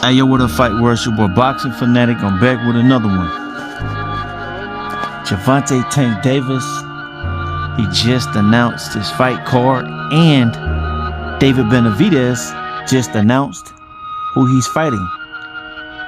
Hey, yo, what a fight words, your boy Boxing Fanatic. I'm back with another one. Gervonta Tank Davis, he just announced his fight card, and David Benavidez just announced who he's fighting.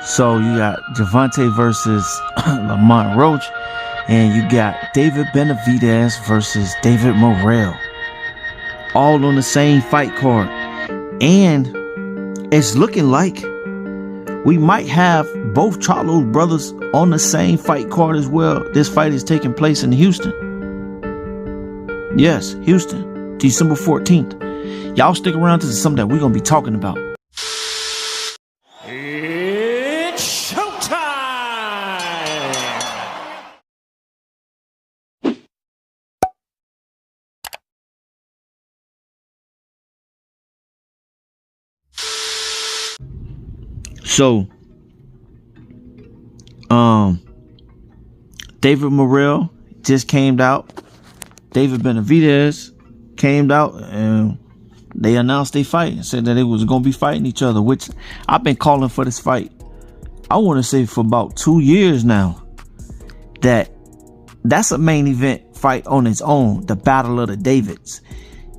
So you got Gervonta versus Lamont Roach, and you got David Benavidez versus David Morrell, all on the same fight card. And it's looking like we might have both Charlo brothers on the same fight card as well. This fight is taking place in Houston. Yes, Houston, December 14th. Y'all stick around. This is something that we're going to be talking about. It's showtime! So, David Morrell just came out. David Benavidez came out, and they announced they fight and said that they was going to be fighting each other, which I've been calling for this fight, I want to say, for about 2 years now. That's a main event fight on its own, the Battle of the Davids.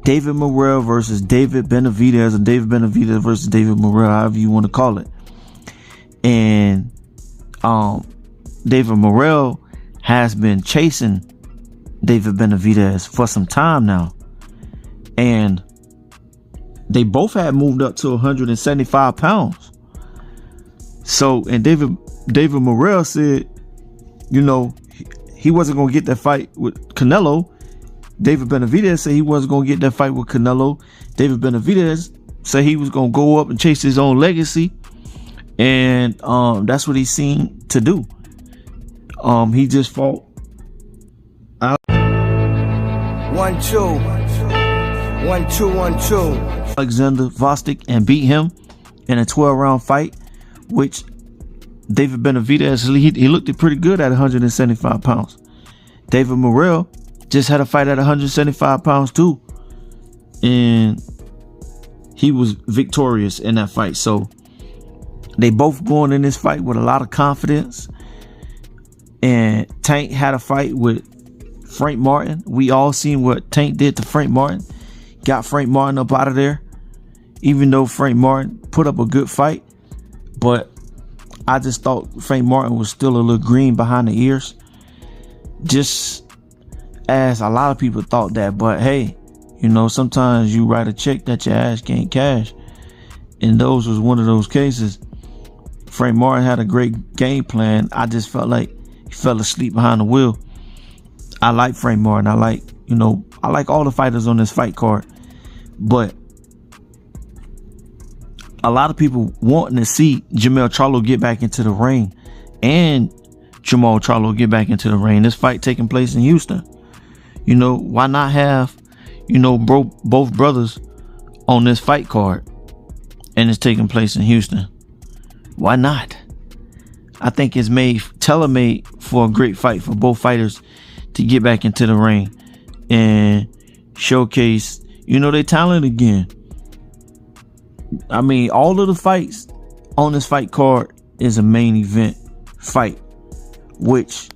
David Morrell versus David Benavidez, or David Benavidez versus David Morrell, however you want to call it. And David Morrell has been chasing David Benavidez for some time now, and they both had moved up to 175 pounds. So, and David Morrell said, you know, he wasn't going to get that fight with Canelo. David Benavidez said he wasn't going to get that fight with Canelo. David Benavidez said he was going to go up and chase his own legacy. And that's what he seemed to do. He just fought 1-2 Alexander Vostok and beat him in a 12-round fight, which David Benavidez, he looked it pretty good at 175 pounds. David Morrell just had a fight at 175 pounds too, and he was victorious in that fight. So they both going in this fight with a lot of confidence. And Tank had a fight with Frank Martin. We all seen what Tank did to Frank Martin. Got Frank Martin up out of there, even though Frank Martin put up a good fight. But I just thought Frank Martin was still a little green behind the ears, just as a lot of people thought that. But hey, you know, sometimes you write a check that your ass can't cash, and those was one of those cases. Frank Martin had a great game plan. I just felt like he fell asleep behind the wheel. I like Frank Martin. I like all the fighters on this fight card. But a lot of people wanting to see Jermell Charlo get back into the ring, and Jermall Charlo get back into the ring. This fight taking place in Houston. You know, why not have, both brothers on this fight card, and it's taking place in Houston? Why not? I think it's tailor-made for a great fight for both fighters to get back into the ring and showcase, their talent again. I mean, all of the fights on this fight card is a main event fight, which,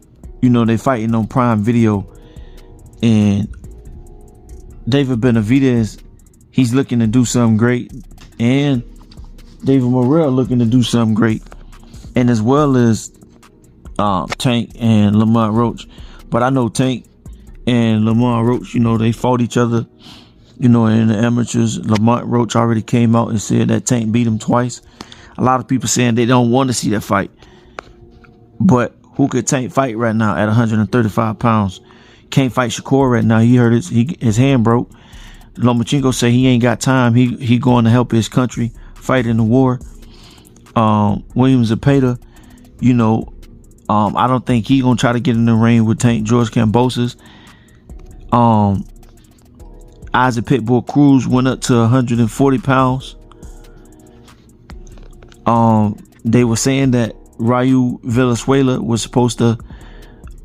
they fighting on Prime Video. And David Benavidez, he's looking to do something great, and David Morrell looking to do something great, and as well as Tank and Lamont Roach. But I know Tank and Lamont Roach, they fought each other, in the amateurs. Lamont Roach already came out and said that Tank beat him twice. A lot of people saying they don't want to see that fight. But who could Tank fight right now at 135 pounds? Can't fight Shakur right now. He hurt his hand broke. Lomachenko say he ain't got time. He going to help his country fight in the war. William Zepeda, I don't think he gonna try to get in the ring with Tank. George Kambosos. Isaac Pitbull Cruz went up to 140 pounds. They were saying that Raul Venezuela was supposed to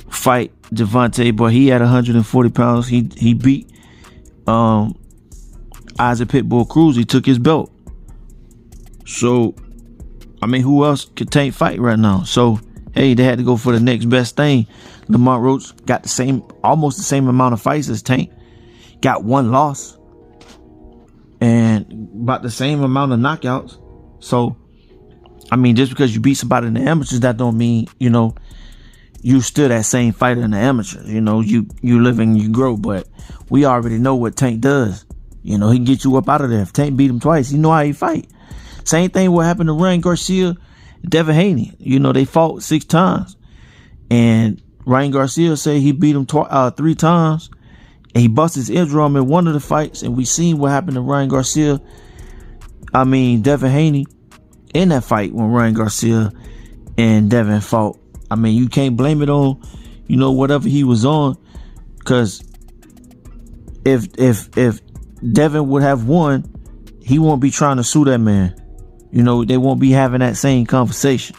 fight Gervonta, but he had 140 pounds. He beat Isaac Pitbull Cruz. He took his belt. So I mean, who else could Tank fight right now? So, hey, they had to go for the next best thing. Lamont Roach got almost the same amount of fights as Tank. Got one loss. And about the same amount of knockouts. So, I mean, just because you beat somebody in the amateurs, that don't mean, you still that same fighter in the amateurs. You live and you grow. But we already know what Tank does. He can get you up out of there. If Tank beat him twice, you know how he fight. Same thing what happened to Ryan Garcia, Devin Haney. They fought 6 times. And Ryan Garcia said he beat him 3 times. And he busted his eardrum in one of the fights. And we seen what happened to Ryan Garcia. Devin Haney in that fight when Ryan Garcia and Devin fought. You can't blame it on, whatever he was on. Because if Devin would have won, he won't be trying to sue that man. They won't be having that same conversation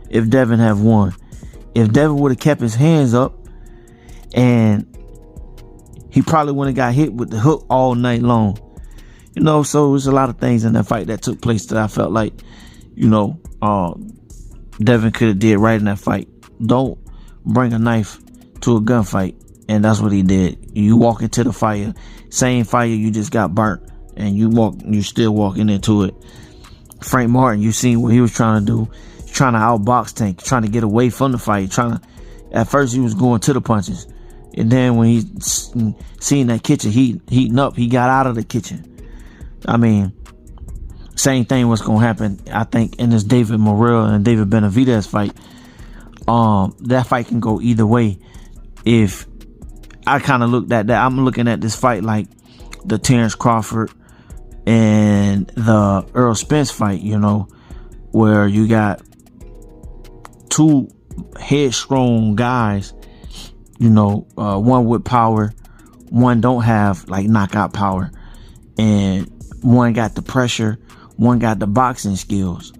if Devin have won. If Devin would have kept his hands up, and he probably wouldn't have got hit with the hook all night long. So there's a lot of things in that fight that took place that I felt like, Devin could have did right in that fight. Don't bring a knife to a gunfight. And that's what he did. You walk into the fire, same fire you just got burnt, and you still walking into it. Frank Martin, you seen what he was trying to do. He's trying to outbox Tank, trying to get away from the fight. At first he was going to the punches. And then when he seen that kitchen heating up, he got out of the kitchen. Same thing was going to happen, I think, in this David Morrell and David Benavidez fight. That fight can go either way. If I kind of looked at that, I'm looking at this fight like the Terrence Crawford and the Earl Spence fight, where you got 2 headstrong guys, one with power, one don't have like knockout power, and one got the pressure, one got the boxing skills.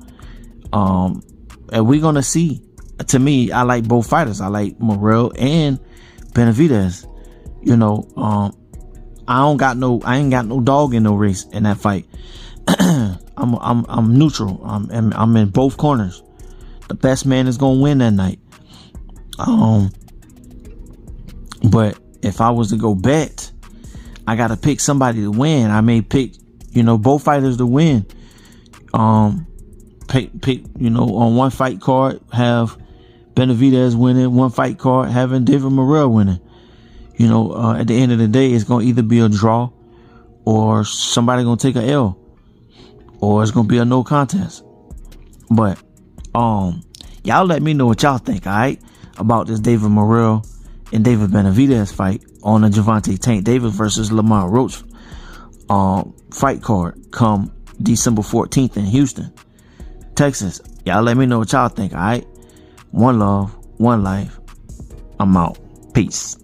And we're gonna see. To me, I like both fighters. I like Morrell and Benavidez. I ain't got no dog in no race in that fight. I'm neutral. I'm in both corners. The best man is gonna win that night. But if I was to go bet, I gotta pick somebody to win. I may pick, both fighters to win. Pick, on one fight card have Benavidez winning, one fight card having David Morrell winning. At the end of the day, it's gonna either be a draw or somebody gonna take a L, or it's gonna be a no contest. But y'all let me know what y'all think, alright, about this David Morrell and David Benavidez fight on the Gervonta Tank Davis versus Lamont Roach fight card come December 14th in Houston, Texas. Y'all let me know what y'all think, alright? One love, one life. I'm out. Peace.